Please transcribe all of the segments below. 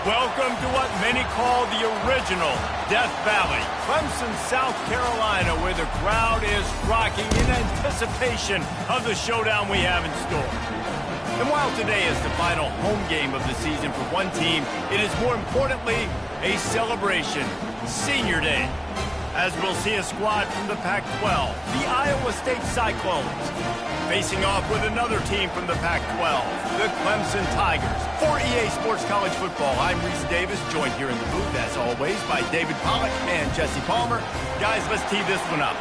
Welcome to what many call the original Death Valley, Clemson, South Carolina, where the crowd is rocking in anticipation of the showdown we have in store. And while today is the final home game of the season for one team, it is more importantly a celebration, Senior Day, as we'll see a squad from the Pac-12, the Iowa State Cyclones, facing off with another team from the Pac-12, the Clemson Tigers. For EA Sports College Football, I'm Reese Davis, joined here in the booth, as always, by David Pollack and Jesse Palmer. Guys, let's tee this one up.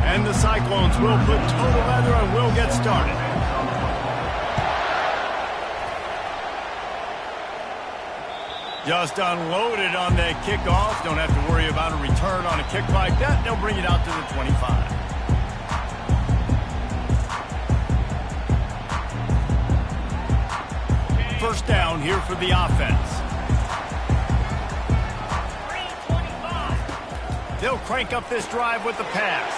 And the Cyclones will put total leather and will get started. Just unloaded on that kickoff. Don't have to worry about a return on a kick like that. They'll bring it out to the 25. First down here for the offense. They'll crank up this drive with the pass.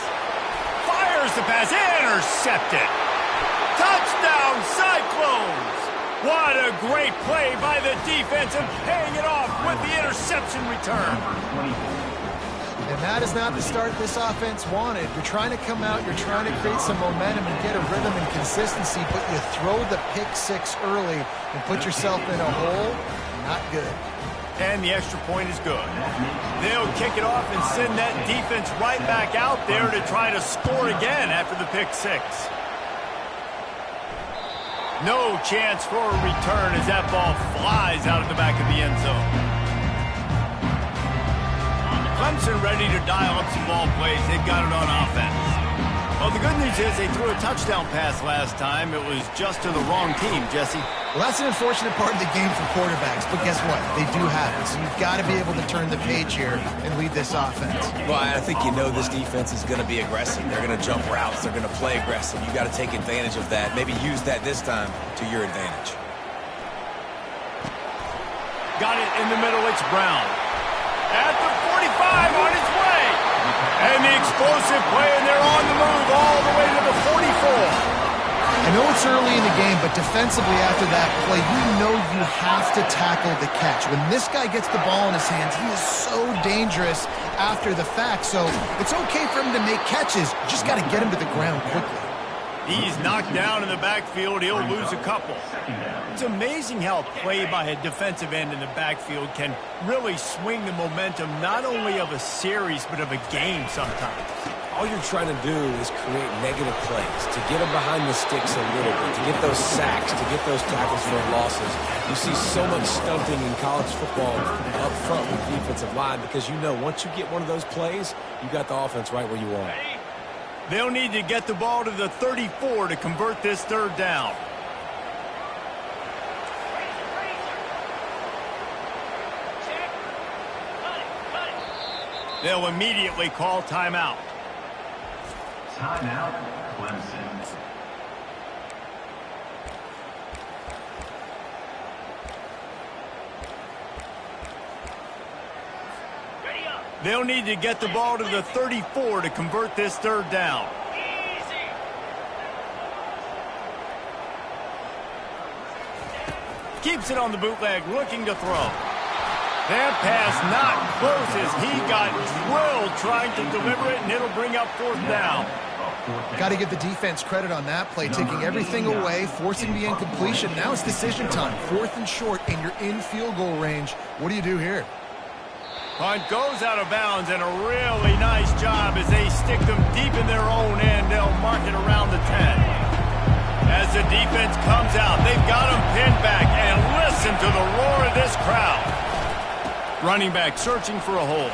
Fires the pass. Intercepted. Touchdown, Cyclones. What a great play by the defense and paying it off with the interception return. And that is not the start this offense wanted. You're trying to come out, you're trying to create some momentum and get a rhythm and consistency, but you throw the pick six early and put yourself in a hole. Not good. And the extra point is good. They'll kick it off and send that defense right back out there to try to score again after the pick six. No chance for a return as that ball flies out of the back of the end zone. Clemson ready to dial up some ball plays. They've got it on offense. Well, the good news is they threw a touchdown pass last time. It was just to the wrong team, Jesse. Well, that's an unfortunate part of the game for quarterbacks, but guess what? They do have it, so you've got to be able to turn the page here and lead this offense. Well, I think you know this defense is going to be aggressive. They're going to jump routes. They're going to play aggressive. You've got to take advantage of that. Maybe use that this time to your advantage. Got it in the middle. It's Brown. At the 45 on his way. And the explosive play, and they're on the move all the way to the 44. I know it's early in the game, but defensively after that play, you know you have to tackle the catch. When this guy gets the ball in his hands, he is so dangerous after the fact. So it's okay for him to make catches. You just got to get him to the ground quickly. He's knocked down in the backfield. He'll lose a couple. It's amazing how a play by a defensive end in the backfield can really swing the momentum not only of a series but of a game sometimes. All you're trying to do is create negative plays, to get them behind the sticks a little bit, to get those sacks, to get those tackles for losses. You see so much stunting in college football up front with the defensive line because you know once you get one of those plays, you got the offense right where you want it. They'll need to get the ball to the 34 to convert this third down. They'll immediately call timeout. Timeout, Clemson. They'll need to get the ball to the 34 to convert this third down. Keeps it on the bootleg, looking to throw. That pass not close as he got drilled trying to deliver it, and it'll bring up fourth down. Got to give the defense credit on that play, taking everything away, forcing the incompletion. Now it's decision time. Fourth and short, and you're in field goal range. What do you do here? Punt goes out of bounds, and a really nice job as they stick them deep in their own end. They'll mark it around the 10. As the defense comes out, they've got them pinned back, and listen to the roar of this crowd. Running back searching for a hole.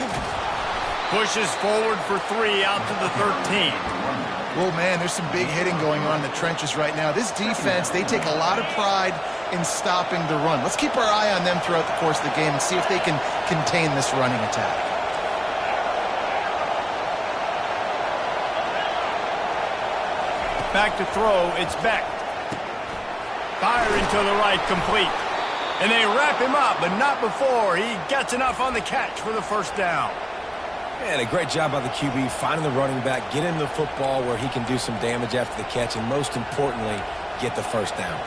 Pushes forward for 3 out to the 13. Well, man, there's some big hitting going on in the trenches right now. This defense, they take a lot of pride in stopping the run. Let's keep our eye on them throughout the course of the game and see if they can contain this running attack. Back to throw, it's Beck. Firing to the right, complete. And they wrap him up, but not before he gets enough on the catch for the first down. And a great job by the QB, finding the running back, getting the football where he can do some damage after the catch, and most importantly, get the first down.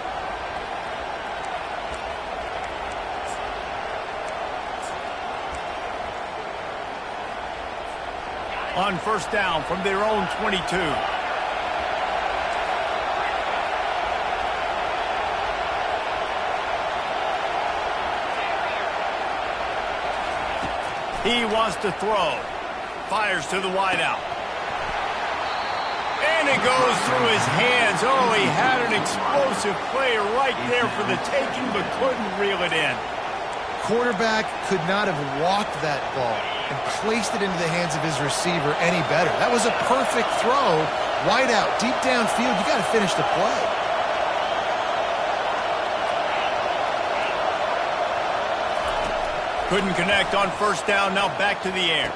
On first down from their own 22. He wants to throw. Fires to the wideout. And it goes through his hands. Oh, he had an explosive play right there for the taking, but couldn't reel it in. Quarterback could not have walked that ball and placed it into the hands of his receiver any better. That was a perfect throw. Wideout, deep downfield. You got to finish the play. Couldn't connect on first down. Now back to the air.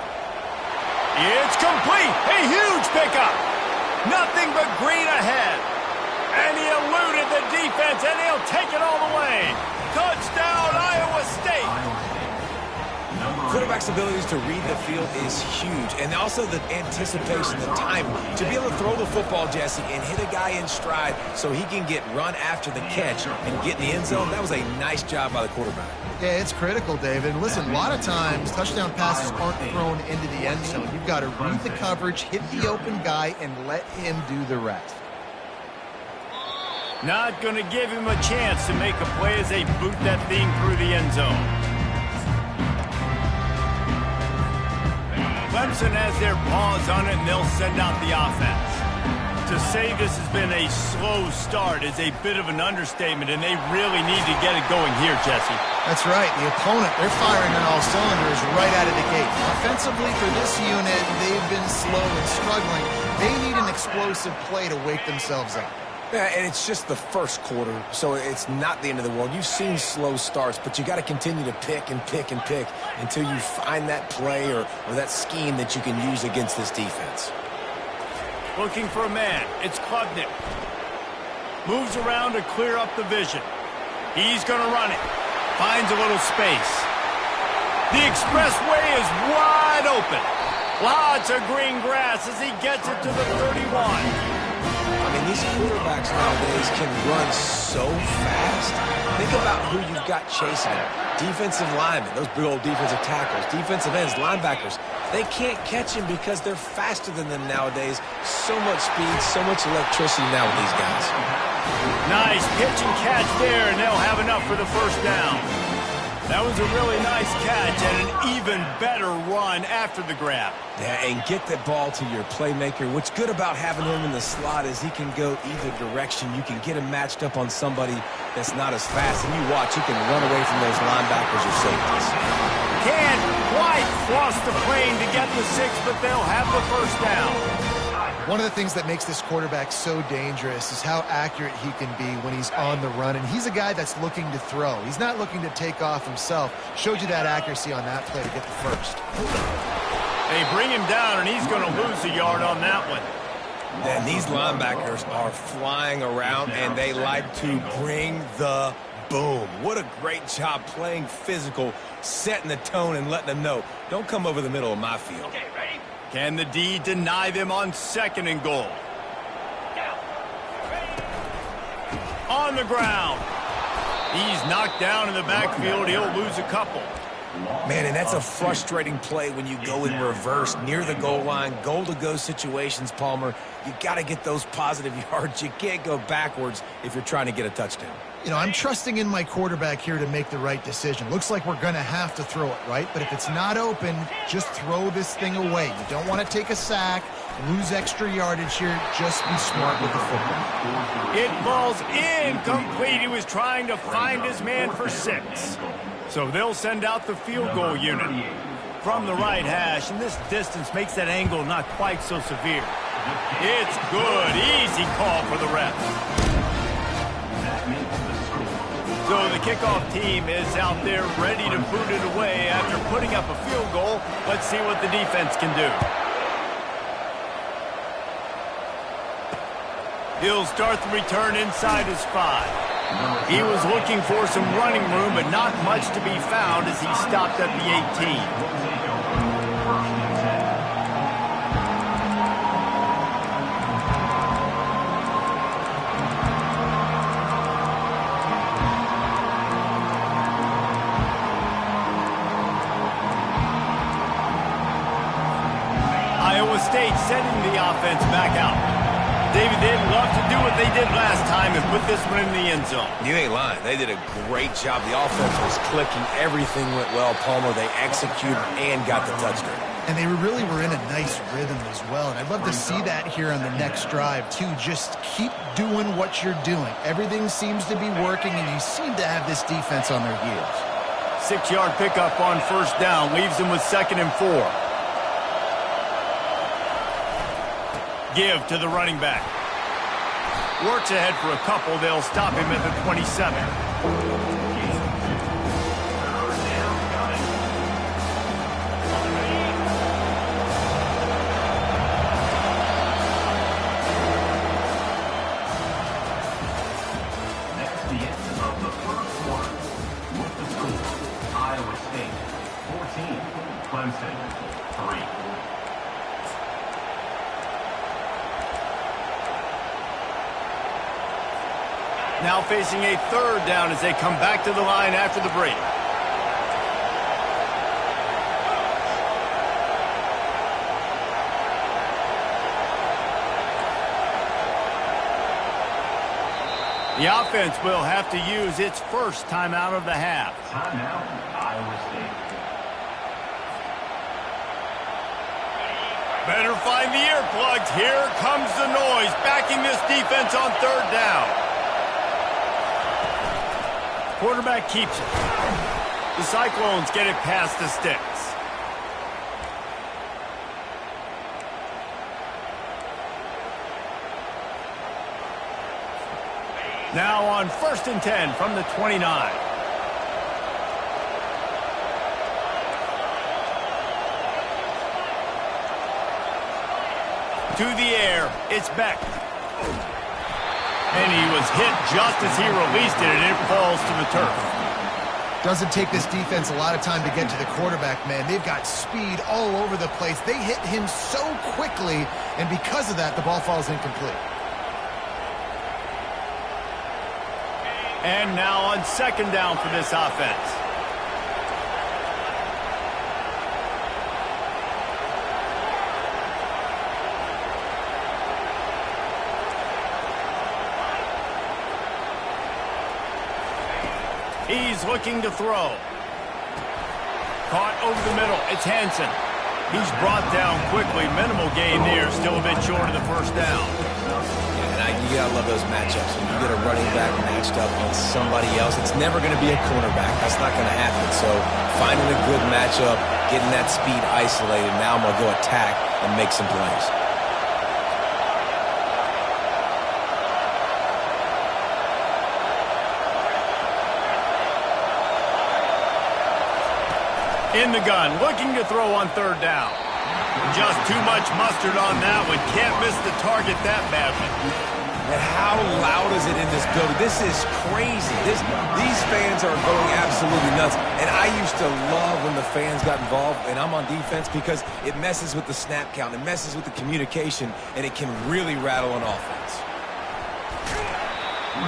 It's complete. A huge pickup. Nothing but green ahead. And he eluded the defense, and he'll take it all the way. Touchdown, Iowa State. Quarterback's abilities to read the field is huge, and also the anticipation, the time to be able to throw the football, Jesse, and hit a guy in stride so he can get run after the catch and get in the end zone. That was a nice job by the quarterback. Yeah, it's critical, David. Listen, a lot of times touchdown passes aren't thrown into the end zone. You've got to read the coverage, hit the open guy, and let him do the rest. Not going to give him a chance to make a play as they boot that thing through the end zone. Clemson has their paws on it, and they'll send out the offense. To say this has been a slow start is a bit of an understatement, and they really need to get it going here, Jesse. That's right. The opponent, they're firing on all cylinders right out of the gate. Offensively for this unit, they've been slow and struggling. They need an explosive play to wake themselves up. Yeah, and it's just the first quarter, so it's not the end of the world. You've seen slow starts, but you got to continue to pick and pick and pick until you find that play or that scheme that you can use against this defense. Looking for a man. It's Klubnik. Moves around to clear up the vision. He's going to run it. Finds a little space. The expressway is wide open. Lots of green grass as he gets it to the 31. I mean, these quarterbacks nowadays can run so fast. Think about who you've got chasing them. Defensive linemen, those big old defensive tackles, defensive ends, linebackers. They can't catch him because they're faster than them nowadays. So much speed, so much electricity now with these guys. Nice pitch and catch there, and they'll have enough for the first down. That was a really nice catch and an even better run after the grab. Yeah, and get the ball to your playmaker. What's good about having him in the slot is he can go either direction. You can get him matched up on somebody that's not as fast. And you watch, he can run away from those linebackers or safeties. Can't quite cross the plane to get the 6, but they'll have the first down. One of the things that makes this quarterback so dangerous is how accurate he can be when he's on the run. And he's a guy that's looking to throw. He's not looking to take off himself. Showed you that accuracy on that play to get the first. They bring him down, and he's going to lose a yard on that one. And these linebackers are flying around, and they like to bring the boom. What a great job playing physical, setting the tone, and letting them know, don't come over the middle of my field. Okay, ready? Can the D deny them on 2nd and goal? On the ground. He's knocked down in the backfield. He'll lose a couple. Man, and that's a frustrating play when you go in reverse near the goal line, goal-to-go situations, Palmer. You got to get those positive yards. You can't go backwards if you're trying to get a touchdown. You know, I'm trusting in my quarterback here to make the right decision. Looks like we're going to have to throw it, right? But if it's not open, just throw this thing away. You don't want to take a sack, lose extra yardage here. Just be smart with the football. It falls incomplete. He was trying to find his man for 6. So they'll send out the field goal unit from the right hash, and this distance makes that angle not quite so severe. It's good. Easy call for the ref. So the kickoff team is out there ready to boot it away after putting up a field goal. Let's see what the defense can do. He'll start the return inside his 5. He was looking for some running room, but not much to be found as he stopped at the 18. sending the offense back out. David, they'd love to do what they did last time and put this one in the end zone. You ain't lying. They did a great job. The offense was clicking. Everything went well, Palmer. They executed and got the touchdown. And they really were in a nice rhythm as well. And I'd love to see that here on the next drive, too. Just keep doing what you're doing. Everything seems to be working, and you seem to have this defense on their heels. 6-yard pickup on first down. Leaves them with 2nd and 4. Give to the running back. Works ahead for a couple. They'll stop him at the 27. Next, the end of the first quarter. With the score, Iowa State 14, Clemson 3. Now facing a 3rd down as they come back to the line after the break. The offense will have to use its first timeout of the half. Timeout, Iowa State. Better find the earplugs. Here comes the noise, backing this defense on 3rd down. Quarterback keeps it. The Cyclones get it past the sticks. Now on 1st and 10 from the 29. To the air, it's Beck. And he was hit just as he released it, and it falls to the turf. Doesn't take this defense a lot of time to get to the quarterback, man. They've got speed all over the place. They hit him so quickly, and because of that, the ball falls incomplete. And now on 2nd down for this offense. He's looking to throw. Caught over the middle. It's Hansen. He's brought down quickly. Minimal gain there. Still a bit short of the 1st down. Yeah, and you gotta love those matchups. When you get a running back matched up on somebody else, it's never going to be a cornerback. That's not going to happen. So finding a good matchup, getting that speed isolated. Now I'm going to go attack and make some plays. In the gun, looking to throw on 3rd down. Just too much mustard on that one. Can't miss the target that badly. And how loud is it in this building? This is crazy. These fans are going absolutely nuts. And I used to love when the fans got involved, and I'm on defense, because it messes with the snap count. It messes with the communication, and it can really rattle an offense.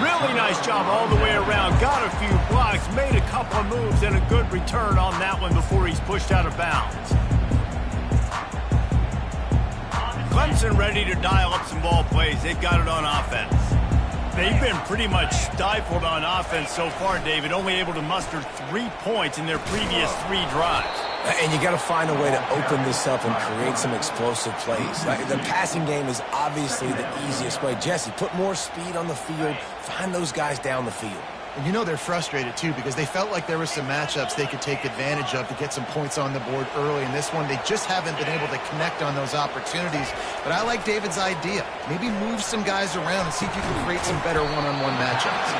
Really nice job all the way around. Got a few blocks, made a couple of moves, and a good return on that one before he's pushed out of bounds. Clemson ready to dial up some ball plays. They've got it on offense. They've been pretty much stifled on offense so far, David. Only able to muster 3 points in their previous 3 drives. And you got to find a way to open this up and create some explosive plays. The passing game is obviously the easiest way. Jesse, put more speed on the field. Find those guys down the field. And you know they're frustrated, too, because they felt like there were some matchups they could take advantage of to get some points on the board early. In this one, they just haven't been able to connect on those opportunities. But I like David's idea. Maybe move some guys around and see if you can create some better one-on-one matchups.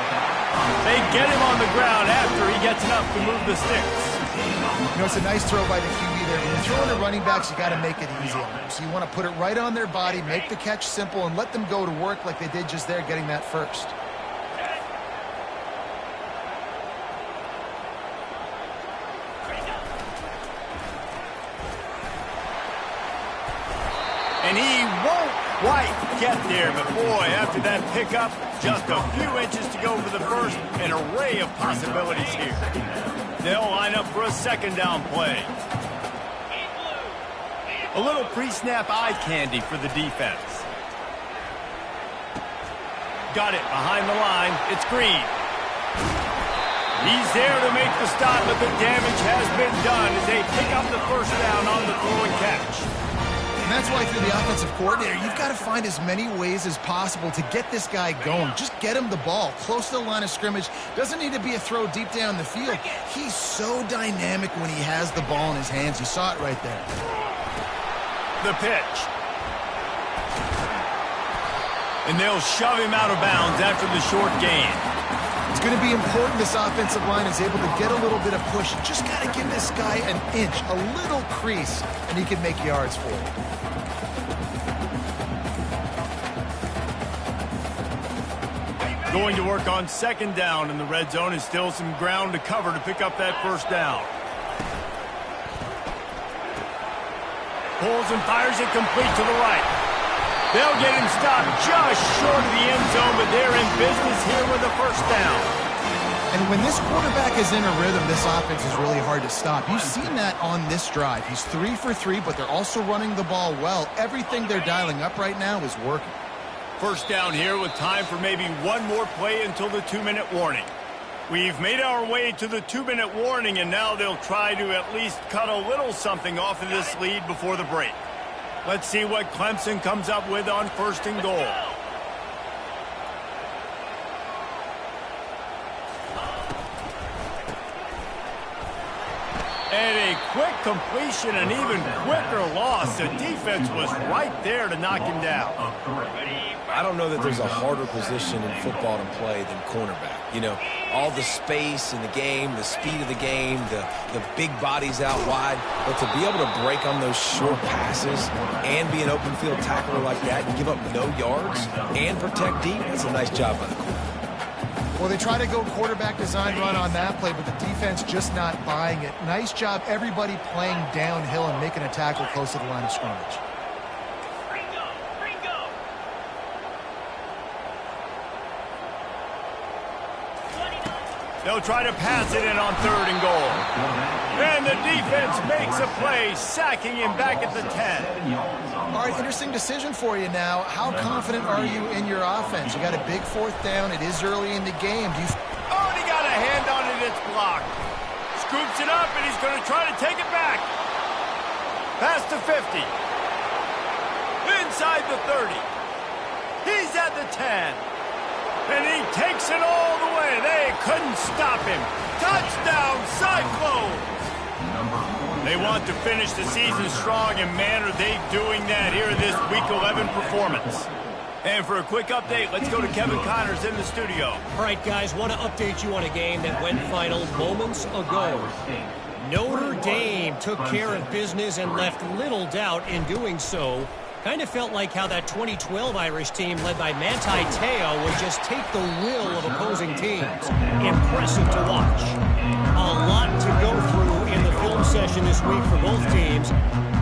They get him on the ground after he gets enough to move the sticks. You know, it's a nice throw by the QB there. When you're throwing to running backs, you got to make it easy on them. So you want to put it right on their body, make the catch simple, and let them go to work like they did just there, getting that first. And he won't quite get there, but boy, after that pickup, just a few inches to go for the first. An array of possibilities here. They'll line up for a 2nd down play. A little pre-snap eye candy for the defense. Got it behind the line. It's Green. He's there to make the stop, but the damage has been done as they pick up the first down on the throw and catch. And that's why through the offensive coordinator, you've got to find as many ways as possible to get this guy going. Just get him the ball close to the line of scrimmage. Doesn't need to be a throw deep down the field. He's so dynamic when he has the ball in his hands. You saw it right there. The pitch. And they'll shove him out of bounds after the short gain. It's going to be important this offensive line is able to get a little bit of push. Just got to give this guy an inch, a little crease, and he can make yards for it. Going to work on second down in the red zone, and still some ground to cover to pick up that first down. Pulls and fires it complete to the right. They'll get him stopped just short of the end zone, but they're in business here with a first down. And when this quarterback is in a rhythm, this offense is really hard to stop. You've seen that on this drive. He's 3 for 3, but they're also running the ball well. Everything they're dialing up right now is working. First down here with time for maybe one more play until the 2-minute warning. We've made our way to the 2-minute warning, and now they'll try to at least cut a little something off of this lead before the break. Let's see what Clemson comes up with on first and goal. And a quick completion, an even quicker loss. The defense was right there to knock him down. I don't know that there's a harder position in football to play than cornerback. You know, all the space in the game, the speed of the game, the big bodies out wide. But to be able to break on those short passes and be an open field tackler like that and give up no yards and protect deep, that's a nice job by the corner. Well, they try to go quarterback design run on that play, but the defense just not buying it. Nice job, everybody playing downhill and making a tackle close to the line of scrimmage. They'll try to pass it in on third and goal. And the defense makes a play, sacking him back at the 10. All right, interesting decision for you now. How confident are you in your offense? You got a big fourth down. It is early in the game. Oh, and he got a hand on it. It's blocked. Scoops it up, and he's going to try to take it back. Past the 50. Inside the 30. He's at the 10. And he takes it all the way. They couldn't stop him. Touchdown, Cyclones! They want to finish the season strong, and man, are they doing that here in this Week 11 performance. And for a quick update, let's go to Kevin Connors in the studio. All right, guys, want to update you on a game that went final moments ago. Notre Dame took care of business and left little doubt in doing so. Kind of felt like how that 2012 Irish team led by Manti Te'o would just take the will of opposing teams. Impressive to watch. A lot to go through in the film session this week for both teams.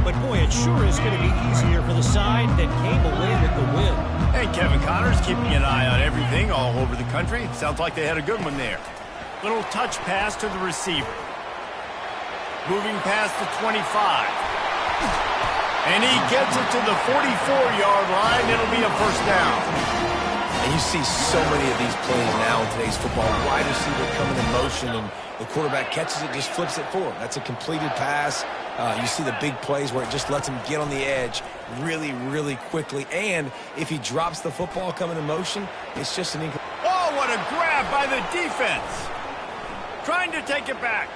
But boy, it sure is going to be easier for the side that came away with the win. Hey, Kevin Connors keeping an eye on everything all over the country. Sounds like they had a good one there. Little touch pass to the receiver. Moving past the 25. And he gets it to the 44-yard line. It'll be a first down. And you see so many of these plays now in today's football. Wide receiver coming in motion, and the quarterback catches it, just flips it forward. That's a completed pass. You see the big plays where it just lets him get on the edge really, really quickly. And if he drops the football coming in motion, it's just an incomplete. Oh, what a grab by the defense. Trying to take it back.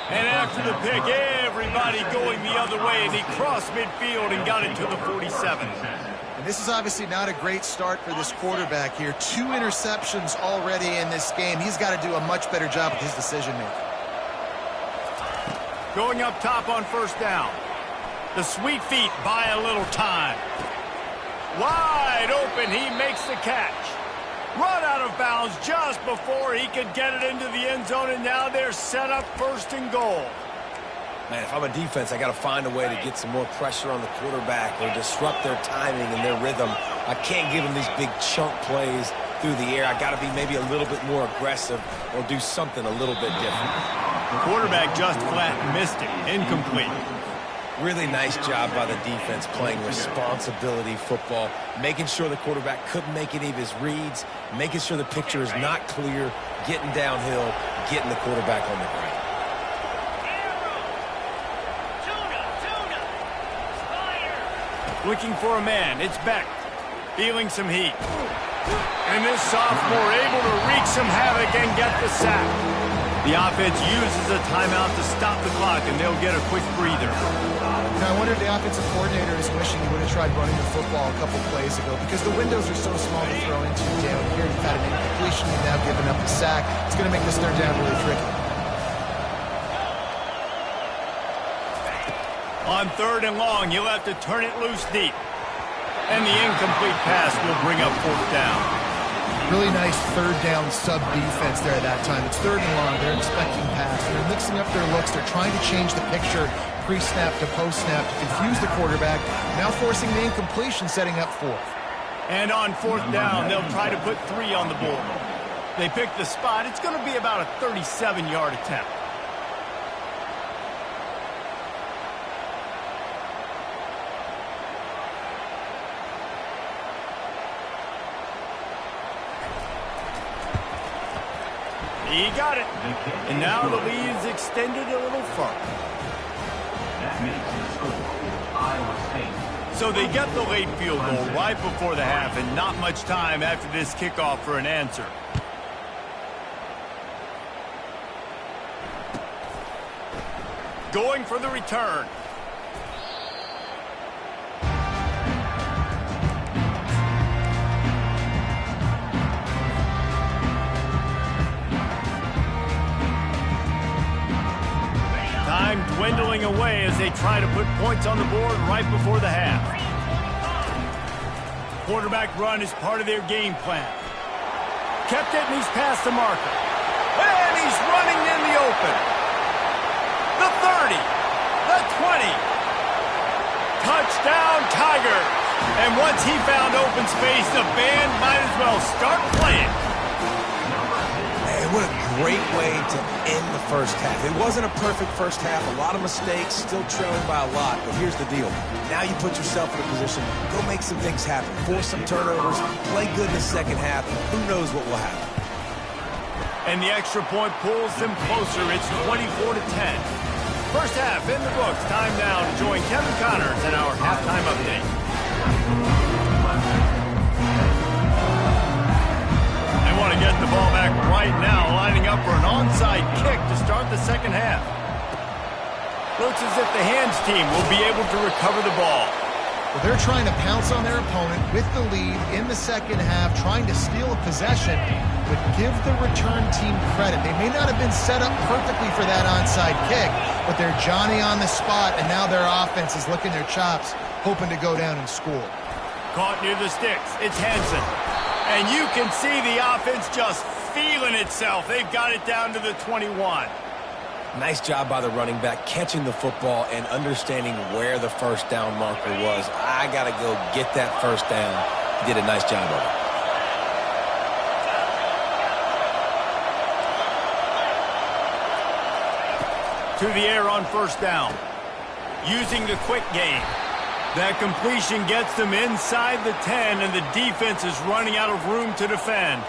And after the pick, everybody going the other way, and he crossed midfield and got it to the 47. And this is obviously not a great start for this quarterback here. 2 interceptions already in this game. He's got to do a much better job with his decision-making. Going up top on first down. The sweet feet buy a little time. Wide open, he makes the catch. Run out of bounds just before he could get it into the end zone, and now they're set up first and goal. Man, if I'm a defense, I got to find a way to get some more pressure on the quarterback or disrupt their timing and their rhythm. I can't give them these big chunk plays through the air. I got to be maybe a little bit more aggressive or do something a little bit different. The quarterback just flat missed it. Incomplete. Really nice job by the defense playing responsibility football, making sure the quarterback couldn't make any of his reads, making sure the picture is not clear, getting downhill, getting the quarterback on the ground. Looking for a man. It's Beck. Feeling some heat. And this sophomore able to wreak some havoc and get the sack. The offense uses a timeout to stop the clock, and they'll get a quick breather. Now, I wonder if the offensive coordinator is wishing he would have tried running the football a couple plays ago because the windows are so small to throw into down here. You've had an incompletion. You've now given up a sack. It's going to make this third down really tricky. On 3rd and long, you'll have to turn it loose deep. And the incomplete pass will bring up 4th down. Really nice 3rd down sub-defense there at that time. It's 3rd and long. They're expecting pass. They're mixing up their looks. They're trying to change the picture pre-snap to post-snap to confuse the quarterback. Now forcing the incompletion, setting up 4th. And on 4th down, they'll try to put 3 on the board. They pick the spot. It's going to be about a 37-yard attempt. He got it. And now the lead is extended a little further. That makes the score Iowa State. So they get the late field goal right before the half, and not much time after this kickoff for an answer. Going for the return. Time dwindling away as they try to put points on the board right before the half. Quarterback run is part of their game plan. Kept it, and he's past the marker. And he's running in the open. The 30, the 20. Touchdown, Tigers. And once he found open space, the band might as well start playing. Man, what a great way to end the first half. It wasn't a perfect first half, a lot of mistakes, still trailing by a lot, but here's the deal. Now you put yourself in a position, go make some things happen, force some turnovers, play good in the second half. Who knows what will happen? And the extra point pulls them closer. It's 24-10. First half in the books. Time now to join Kevin Connors in our halftime update. They want to get the ball back right now, lining up for an onside kick to start the second half. Looks as if the hands team will be able to recover the ball. Well, they're trying to pounce on their opponent with the lead in the second half, trying to steal a possession, but give the return team credit. They may not have been set up perfectly for that onside kick, but they're Johnny on the spot, and now their offense is licking their chops, hoping to go down and score. Caught near the sticks. It's Hansen. And you can see the offense just feeling itself. They've got it down to the 21. Nice job by the running back, catching the football and understanding where the first down marker was. I got to go get that first down. He did a nice job of it. To the air on first down. Using the quick game. That completion gets them inside the 10, and the defense is running out of room to defend.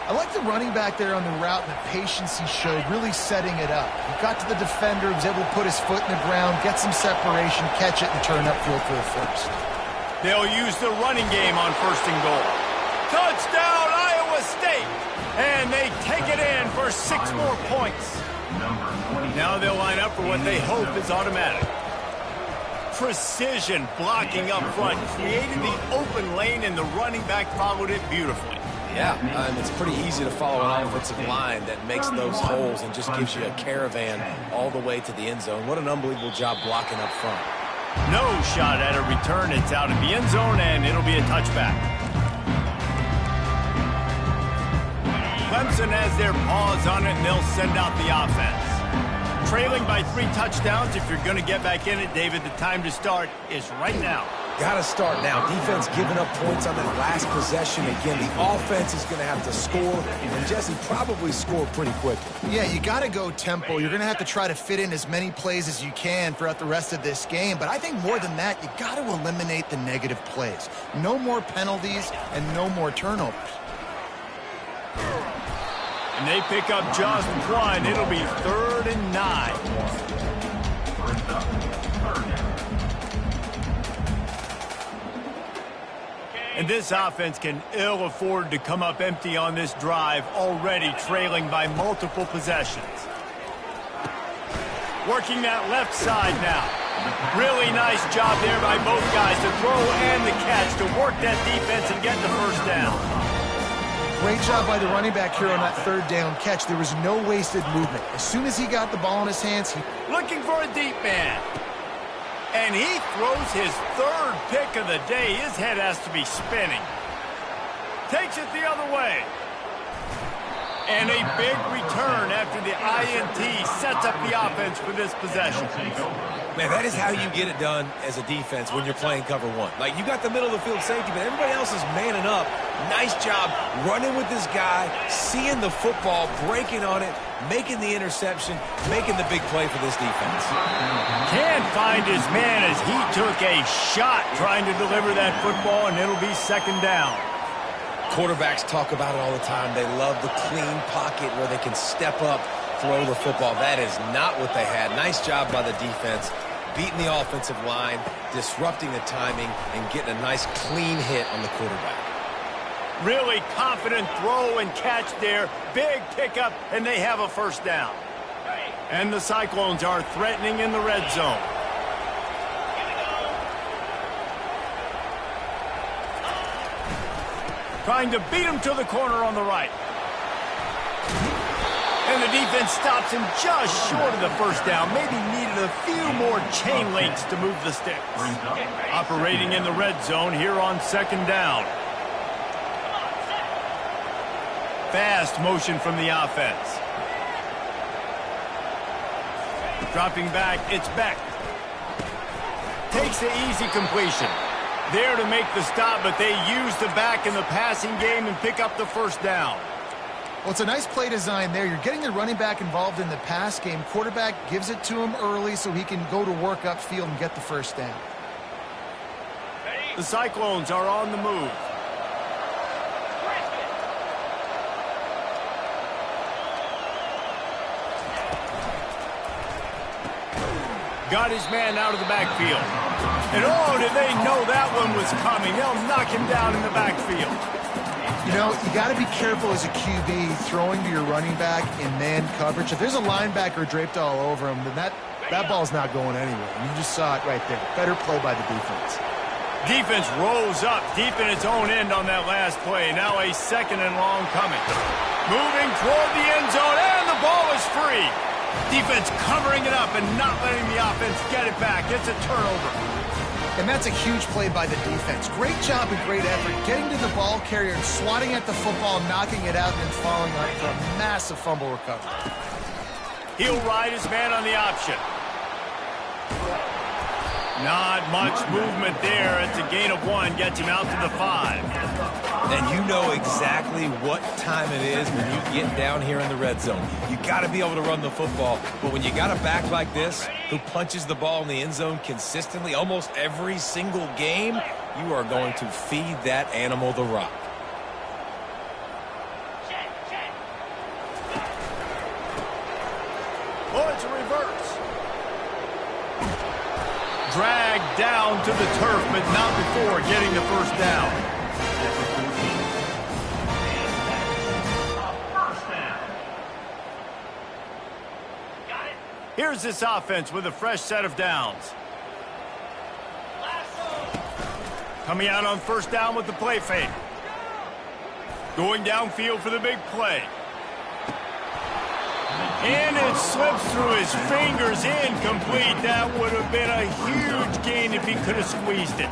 I like the running back there on the route and the patience he showed, really setting it up. He got to the defender, was able to put his foot in the ground, get some separation, catch it, and turn upfield for the first. They'll use the running game on first and goal. Touchdown, Iowa State! And they take it in for 6 more points. Now they'll line up for what they hope is automatic. Precision blocking up front, created the open lane, and the running back followed it beautifully. Yeah, it's pretty easy to follow an offensive line that makes those holes and just gives you a caravan all the way to the end zone. What an unbelievable job blocking up front. No shot at a return. It's out of the end zone, and it'll be a touchback. Clemson has their paws on it, and they'll send out the offense. Trailing by 3 touchdowns. If you're going to get back in it, David, the time to start is right now. Got to start now. Defense giving up points on that last possession. Again, the offense is going to have to score, and Jesse probably score pretty quickly. Yeah, you got to go tempo. You're going to have to try to fit in as many plays as you can throughout the rest of this game. But I think more than that, you got to eliminate the negative plays. No more penalties and no more turnovers. And they pick up just one. It'll be 3rd and 9. And this offense can ill afford to come up empty on this drive, already trailing by multiple possessions. Working that left side now. Really nice job there by both guys to throw and the catch to work that defense and get the first down. Great job by the running back here on that 3rd down catch. There was no wasted movement. As soon as he got the ball in his hands, he... Looking for a deep man. And he throws his 3rd pick of the day. His head has to be spinning. Takes it the other way. And a big return after the INT sets up the offense for this possession. Man, that is how you get it done as a defense when you're playing cover 1. Like, you got the middle of the field safety, but everybody else is manning up. Nice job running with this guy, seeing the football, breaking on it, making the interception, making the big play for this defense. Can't find his man as he took a shot trying to deliver that football, and it'll be 2nd down. Quarterbacks talk about it all the time. They love the clean pocket where they can step up, throw the football. That is not what they had. Nice job by the defense, beating the offensive line, disrupting the timing, and getting a nice clean hit on the quarterback. Really confident throw and catch there. Big pickup, and they have a 1st down. And the Cyclones are threatening in the red zone. Trying to beat him to the corner on the right. And the defense stops him just short of the 1st down. Maybe needed a few more chain links to move the sticks. Operating in the red zone here on 2nd down. Fast motion from the offense. Dropping back, it's Beck. Takes the easy completion. There to make the stop, but they use the back in the passing game and pick up the 1st down. Well, it's a nice play design there. You're getting the running back involved in the pass game. Quarterback gives it to him early so he can go to work upfield and get the 1st down. The Cyclones are on the move. Got his man out of the backfield. And oh, did they know that one was coming. They'll knock him down in the backfield. You know, you got to be careful as a QB throwing to your running back in man coverage. If there's a linebacker draped all over him, then that ball's not going anywhere. You just saw it right there. Better play by the defense. Defense rolls up deep in its own end on that last play. Now a 2nd and long coming. Moving toward the end zone, and the ball is free. Defense covering it up and not letting the offense get it back. It's a turnover. And that's a huge play by the defense. Great job and great effort getting to the ball carrier and swatting at the football, knocking it out, and then following up for a massive fumble recovery. He'll ride his man on the option. Not much movement there. It's a gain of 1. Gets him out to the 5. And you know exactly what time it is when you get down here in the red zone. You got to be able to run the football. But when you got a back like this who punches the ball in the end zone consistently almost every single game, you are going to feed that animal the rock. Oh, it's a reverse. Dragged down to the turf, but not before getting the 1st down. Here's this offense with a fresh set of downs. Coming out on 1st down with the play fake. Going downfield for the big play. And it slips through his fingers, incomplete. That would have been a huge gain if he could have squeezed it.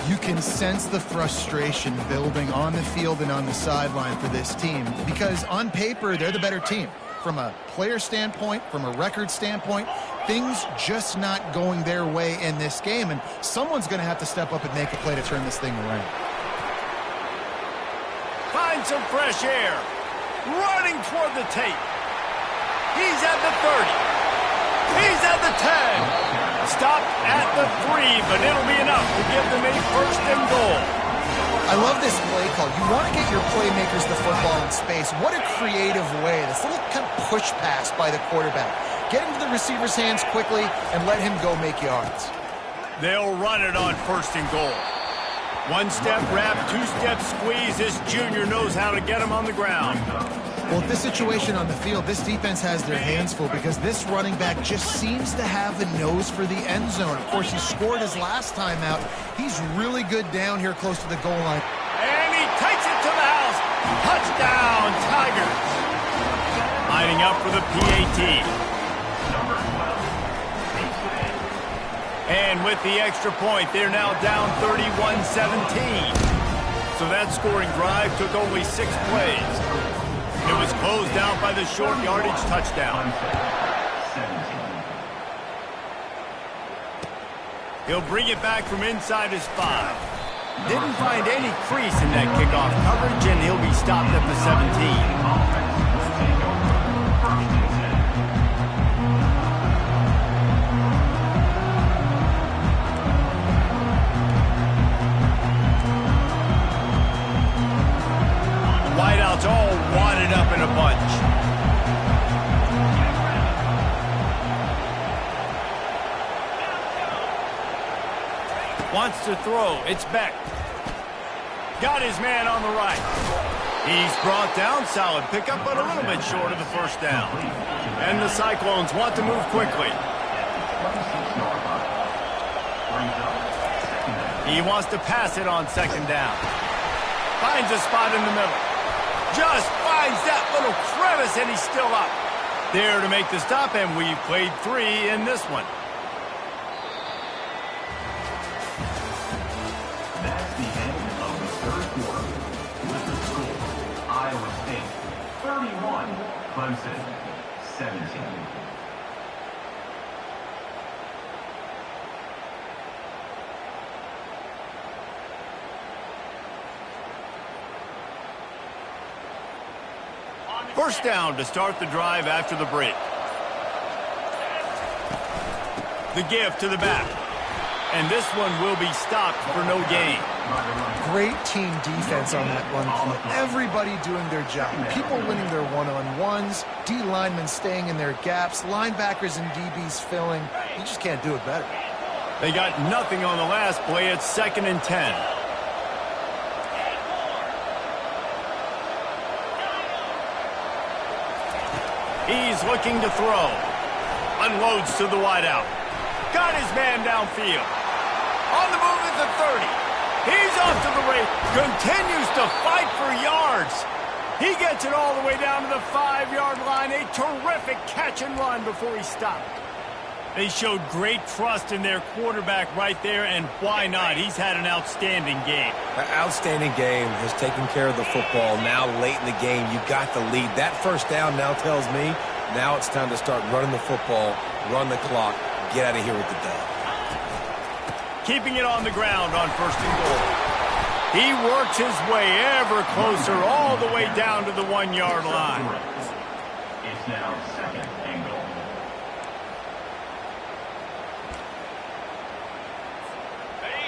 You can sense the frustration building on the field and on the sideline for this team because on paper, they're the better team. From a player standpoint, from a record standpoint, things just not going their way in this game, and someone's going to have to step up and make a play to turn this thing around. Find some fresh air. Running toward the tape. He's at the 30. He's at the 10. Stopped at the 3, but it'll be enough to give them a first and goal. I love this play call. You want to get your playmakers the football in space. What a creative way. This little kind of push pass by the quarterback. Get into the receiver's hands quickly and let him go make yards. They'll run it on first and goal. One-step wrap, two-step squeeze. This junior knows how to get him on the ground. Well, with this situation on the field, this defense has their hands full because this running back just seems to have a nose for the end zone. Of course, he scored his last time out. He's really good down here close to the goal line. And he takes it to the house. Touchdown, Tigers. Lining up for the PAT. And with the extra point, they're now down 31-17. So that scoring drive took only 6 plays. It was closed out by the short yardage touchdown. He'll bring it back from inside his 5. Didn't find any crease in that kickoff coverage, and he'll be stopped at the 17. Wideouts all wadded up in a bunch. Wants to throw. It's Beck. Got his man on the right. He's brought down. Solid pickup, but a little bit short of the first down. And the Cyclones want to move quickly. He wants to pass it on second down. Finds a spot in the middle. Just finds that little crevice, and he's still up. There to make the stop, and we've played 3 in this one. That's the end of the third quarter. With the score, Iowa State 31, Clemson 17. First down to start the drive after the break. The give to the back. And this one will be stopped for no gain. Great team defense on that run play. Everybody doing their job. People winning their one-on-ones, D linemen staying in their gaps, linebackers and DBs filling. You just can't do it better. They got nothing on the last play. It's 2nd and 10. He's looking to throw. Unloads to the wideout. Got his man downfield. On the move at the 30. He's off to the right. Continues to fight for yards. He gets it all the way down to the 5-yard line. A terrific catch and run before he stopped. They showed great trust in their quarterback right there, and why not? He's had an outstanding game. An outstanding game, has taken care of the football. Now late in the game, you got the lead. That first down now tells me now it's time to start running the football, run the clock, get out of here with the dub. Keeping it on the ground on first and goal. He works his way ever closer all the way down to the 1-yard line. It's now 2nd and goal.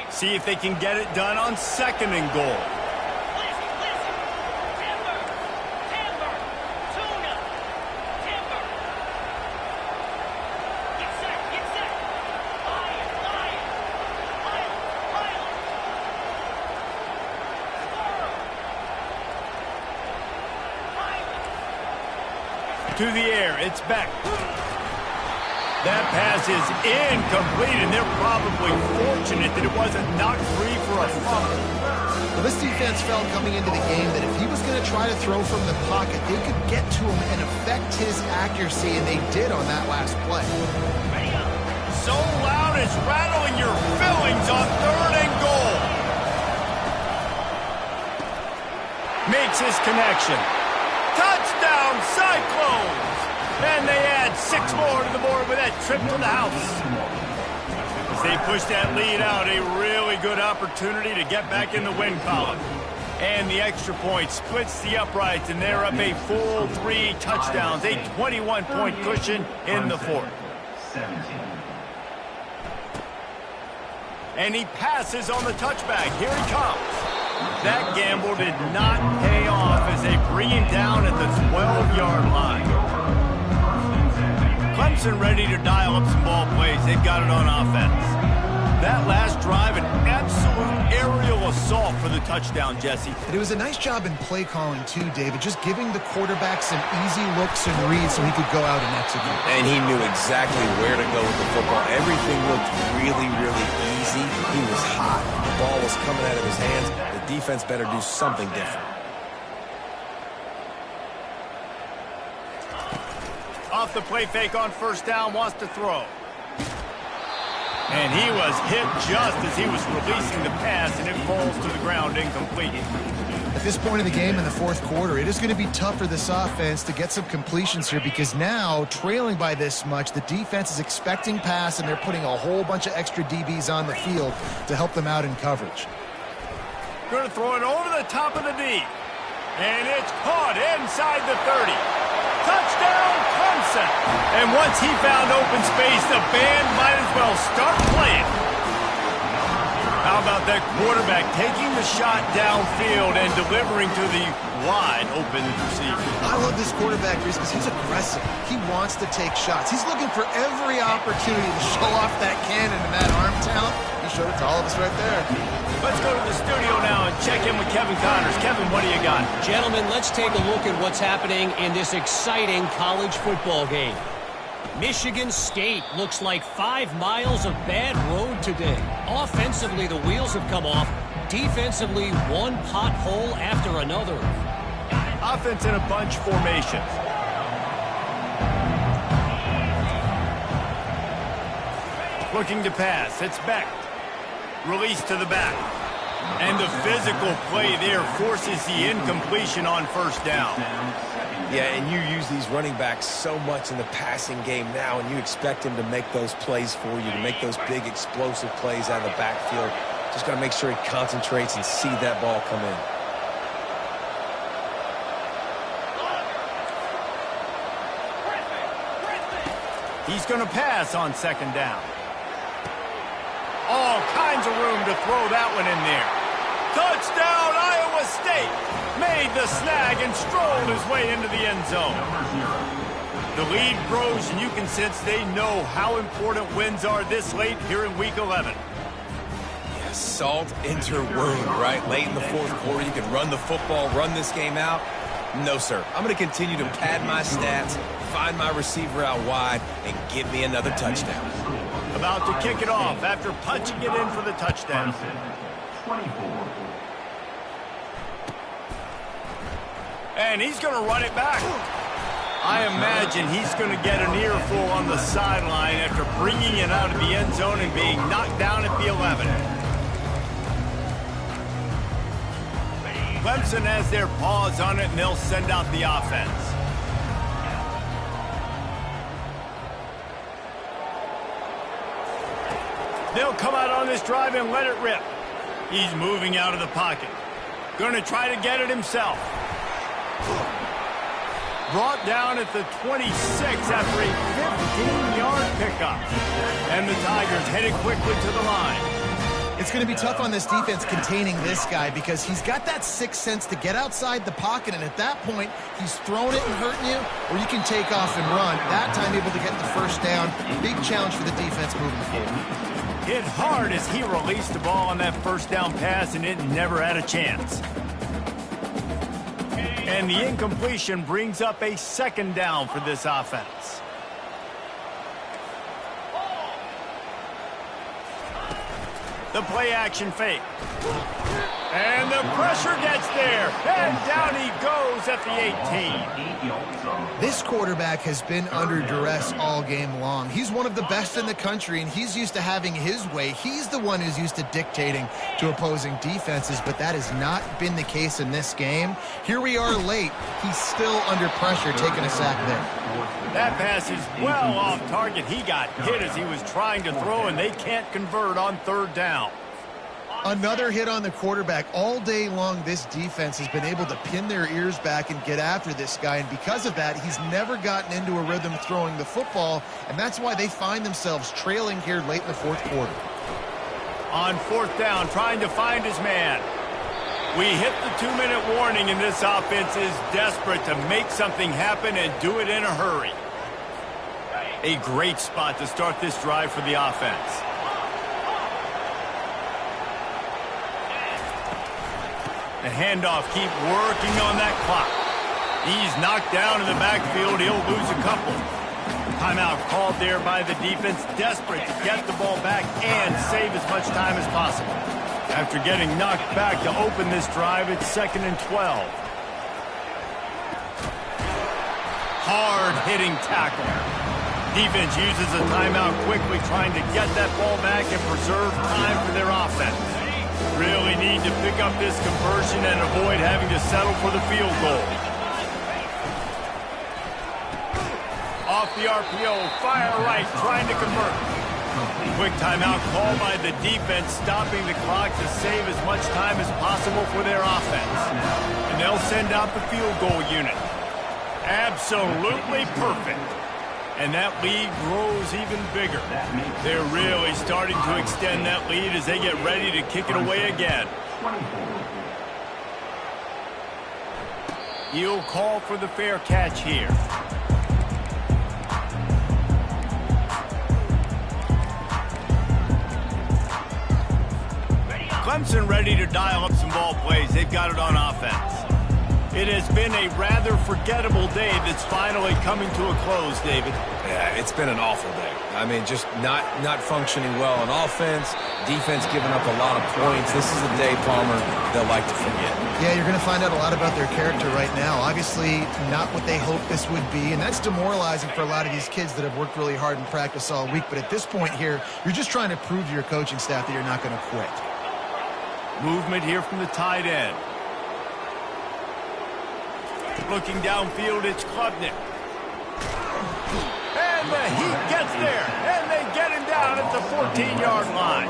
See if they can get it done on 2nd and goal. To the air, it's Beck. That pass is incomplete, and they're probably fortunate that it wasn't knocked free for a fumble. Well, this defense felt coming into the game that if he was going to try to throw from the pocket, they could get to him and affect his accuracy, and they did on that last play. So loud it's rattling your fillings on 3rd and goal. Makes his connection. Touchdown, Cyclones! And they add 6 more to the board with that trip to the house. As they push that lead out, a really good opportunity to get back in the win column. And the extra point splits the uprights, and they're up a full 3 touchdowns, a 21-point cushion in the fourth. 17. And he passes on the touchback. Here he comes. That gamble did not pay off as they bring him down at the 12-yard line. Clemson ready to dial up some ball plays. They've got it on offense. That last drive, an absolute aerial assault for the touchdown, Jesse. And it was a nice job in play calling, too, David, just giving the quarterback some easy looks and reads so he could go out and execute. And he knew exactly where to go with the football. Everything looked really, really easy. He was hot. The ball was coming out of his hands. The defense better do something different. Off the play fake on first down, wants to throw. And he was hit just as he was releasing the pass, and it falls to the ground incomplete. At this point in the game in the fourth quarter, it is going to be tough for this offense to get some completions here because now, trailing by this much, the defense is expecting pass, and they're putting a whole bunch of extra DBs on the field to help them out in coverage. Going to throw it over the top of the D. And it's caught inside the 30. Touchdown, Clemson! And once he found open space, the band might as well start playing. How about that quarterback taking the shot downfield and delivering to the wide open receiver? I love this quarterback, Reese, because he's aggressive. He wants to take shots. He's looking for every opportunity to show off that cannon and that arm talent. He showed it to all of us right there. Let's go to the studio now and check in with Kevin Connors. Kevin, what do you got? Gentlemen, let's take a look at what's happening in this exciting college football game. Michigan State looks like 5 miles of bad road today. Offensively, the wheels have come off. Defensively, one pothole after another. Offense in a bunch formation. Looking to pass. It's Beck. Release to the back. And the physical play there forces the incompletion on first down. Yeah, and you use these running backs so much in the passing game now, and you expect him to make those plays for you, to make those big explosive plays out of the backfield. Just got to make sure he concentrates and see that ball come in. He's going to pass on second down. All kinds of room to throw that one in there. Touchdown, Iowa State! Made the snag and strolled his way into the end zone. The lead grows, and you can sense they know how important wins are this late here in Week 11. Yeah, salt into wound, right? Late in the fourth quarter, you can run the football, run this game out. No, sir. I'm going to continue to pad my stats, find my receiver out wide, and get me another touchdown. About to kick it off after punching it in for the touchdown. 24. And he's going to run it back. I imagine he's going to get an earful on the sideline after bringing it out of the end zone and being knocked down at the 11. Clemson has their paws on it, and they'll send out the offense. They'll come out on this drive and let it rip. He's moving out of the pocket. Going to try to get it himself. Brought down at the 26 after a 15-yard pickup. And the Tigers headed quickly to the line. It's going to be tough on this defense containing this guy because he's got that sixth sense to get outside the pocket, and at that point, he's throwing it and hurting you, or you can take off and run. That time able to get the first down. Big challenge for the defense moving forward. Hit hard as he released the ball on that first down pass, and it never had a chance. And the incompletion brings up a second down for this offense. The play action fake. And the pressure gets there. And down he goes at the 18. This quarterback has been under duress all game long. He's one of the best in the country, and he's used to having his way. He's the one who's used to dictating to opposing defenses, but that has not been the case in this game. Here we are late. He's still under pressure, taking a sack there. That pass is well off target. He got hit as he was trying to throw, and they can't convert on third down. Another hit on the quarterback. All day long, this defense has been able to pin their ears back and get after this guy, and because of that, he's never gotten into a rhythm throwing the football, and that's why they find themselves trailing here late in the fourth quarter. On fourth down, trying to find his man. We hit the 2-minute warning, and this offense is desperate to make something happen and do it in a hurry. A great spot to start this drive for the offense. The handoff, keep working on that clock. He's knocked down in the backfield. He'll lose a couple. Timeout called there by the defense, desperate to get the ball back and save as much time as possible. After getting knocked back to open this drive, it's 2nd and 12. Hard-hitting tackle. Defense uses a timeout quickly, trying to get that ball back and preserve time for their offense. Really need to pick up this conversion and avoid having to settle for the field goal. Off the RPO, fire right, trying to convert. Quick timeout call by the defense, stopping the clock to save as much time as possible for their offense. And they'll send out the field goal unit. Absolutely perfect. And that lead grows even bigger. They're really starting to extend that lead as they get ready to kick it away again. He'll call for the fair catch here. Clemson ready to dial up some ball plays. They've got it on offense. It has been a rather forgettable day that's finally coming to a close, David. Yeah, it's been an awful day. I mean, just not functioning well on offense, defense giving up a lot of points. This is a day, Palmer, they'll like to forget. Yeah, you're going to find out a lot about their character right now. Obviously, not what they hoped this would be, and that's demoralizing for a lot of these kids that have worked really hard in practice all week. But at this point here, you're just trying to prove to your coaching staff that you're not going to quit. Movement here from the tight end. Looking downfield, it's Klubnik. And the heat gets there, and they get him down at the 14-yard line.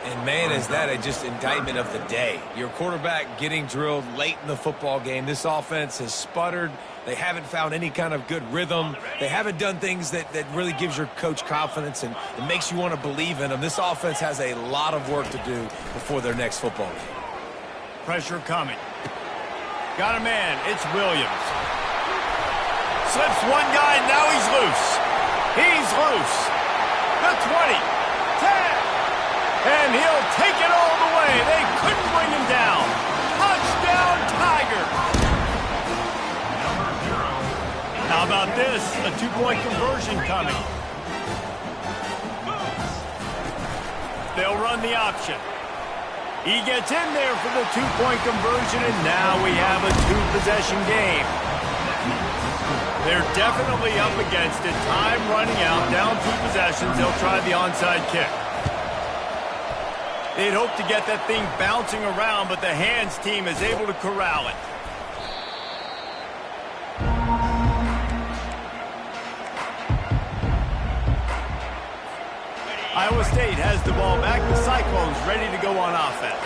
And, man, is that just indictment of the day. Your quarterback getting drilled late in the football game. This offense has sputtered. They haven't found any kind of good rhythm. They haven't done things that really gives your coach confidence and it makes you want to believe in them. This offense has a lot of work to do before their next football game. Pressure coming. Got a man. It's Williams. Slips one guy. Now he's loose. He's loose. The 20. 10. And he'll take it all the way. They couldn't bring him down. Touchdown, Tiger. How about this? A 2-point conversion coming. They'll run the option. He gets in there for the 2-point conversion, and now we have a 2-possession game. They're definitely up against it. Time running out, down 2 possessions. They'll try the onside kick. They'd hope to get that thing bouncing around, but the hands team is able to corral it. Iowa State has the ball back. The Cyclones ready to go on offense.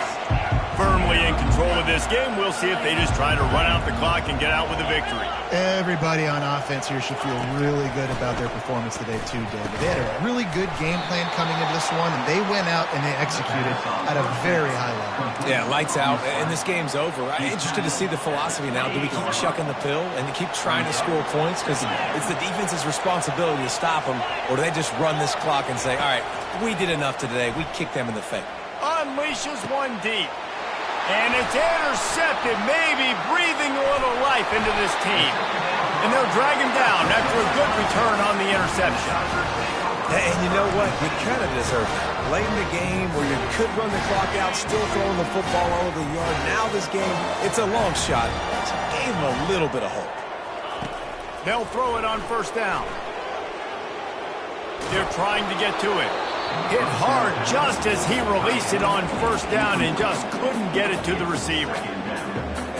Firmly in control of this game. We'll see if they just try to run out the clock and get out with a victory. Everybody on offense here should feel really good about their performance today too, David. They had a really good game plan coming into this one, and they went out and they executed at a very high level. Yeah, lights out, and this game's over. I'm interested to see the philosophy now. Do we keep chucking the pill and keep trying to score points? Because it's the defense's responsibility to stop them, or do they just run this clock and say, all right, we did enough today. We kicked them in the face. Unleashes one deep. And it's intercepted, maybe breathing a little life into this team. And they'll drag him down after a good return on the interception. And you know what? You kind of deserve that. Late in the game where you could run the clock out, still throwing the football all over the yard. Now this game, it's a long shot. So gave him a little bit of hope. They'll throw it on first down. They're trying to get to it. Hit hard just as he released it on first down and just couldn't get it to the receiver.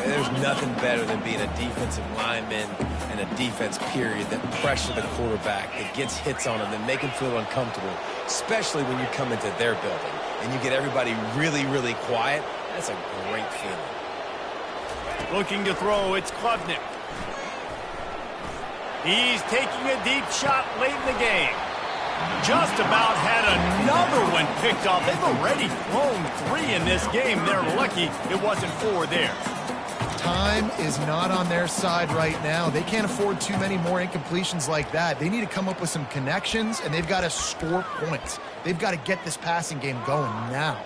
There's nothing better than being a defensive lineman and a defense period that pressure the quarterback, that gets hits on him, that make him feel uncomfortable, especially when you come into their building and you get everybody really, really quiet. That's a great feeling. Looking to throw, it's Klubnik. He's taking a deep shot late in the game. Just about had another one picked off. They've already thrown 3 in this game. They're lucky it wasn't 4 there. Time is not on their side right now. They can't afford too many more incompletions like that. They need to come up with some connections, and they've got to score points. They've got to get this passing game going now.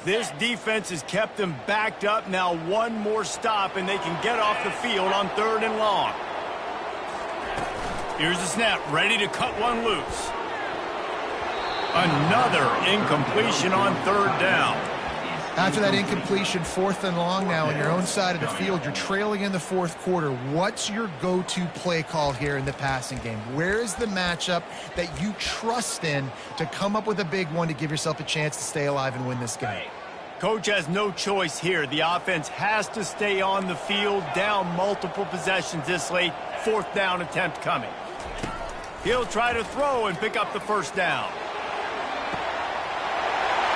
This defense has kept them backed up. Now one more stop, and they can get off the field on 3rd and long. Here's the snap, ready to cut one loose. Another incompletion on 3rd down. After that incompletion, 4th and long now on your own side of the field, you're trailing in the 4th quarter. What's your go-to play call here in the passing game? Where is the matchup that you trust in to come up with a big one to give yourself a chance to stay alive and win this game? Coach has no choice here. The offense has to stay on the field, down multiple possessions this late. 4th down attempt coming. He'll try to throw and pick up the first down.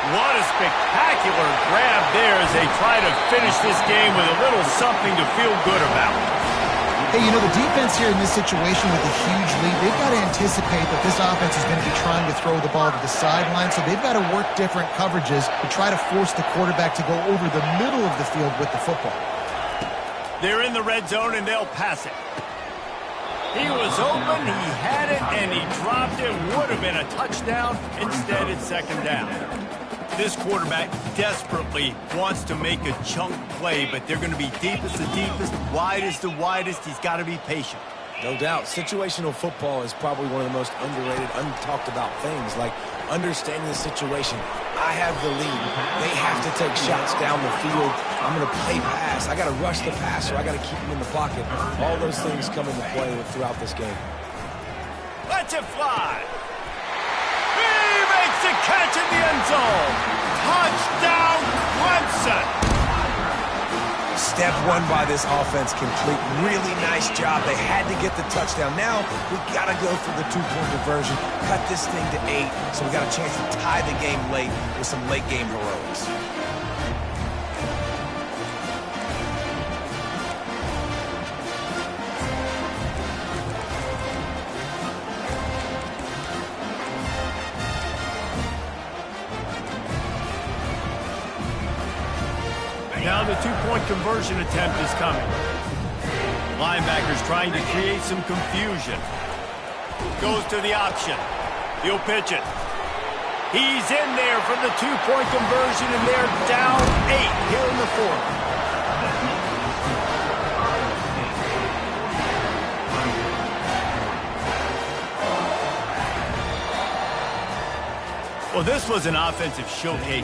What a spectacular grab there as they try to finish this game with a little something to feel good about. Hey, you know, the defense here in this situation with a huge lead, they've got to anticipate that this offense is going to be trying to throw the ball to the sideline, so they've got to work different coverages to try to force the quarterback to go over the middle of the field with the football. They're in the red zone, and they'll pass it. He was open, he had it, and he dropped it. Would have been a touchdown. Instead, it's 2nd down. This quarterback desperately wants to make a chunk play, but they're going to be deepest the deepest, widest the widest. He's got to be patient. No doubt. Situational football is probably one of the most underrated, untalked about things, like understanding the situation. I have the lead. They have to take shots down the field. I'm going to play pass. I got to rush the passer. I got to keep him in the pocket. All those things come into play throughout this game. Let's it fly. He makes the catch in the end zone. Touchdown, Clemson. Step 1 by this offense complete. Really nice job. They had to get the touchdown. Now we got to go for the 2-point conversion, cut this thing to 8, so we got a chance to tie the game late with some late game heroics. Now the 2-point conversion attempt is coming. Linebackers trying to create some confusion. Goes to the option. He'll pitch it. He's in there for the 2-point conversion, and they're down 8 here in the 4th. Well, this was an offensive showcase.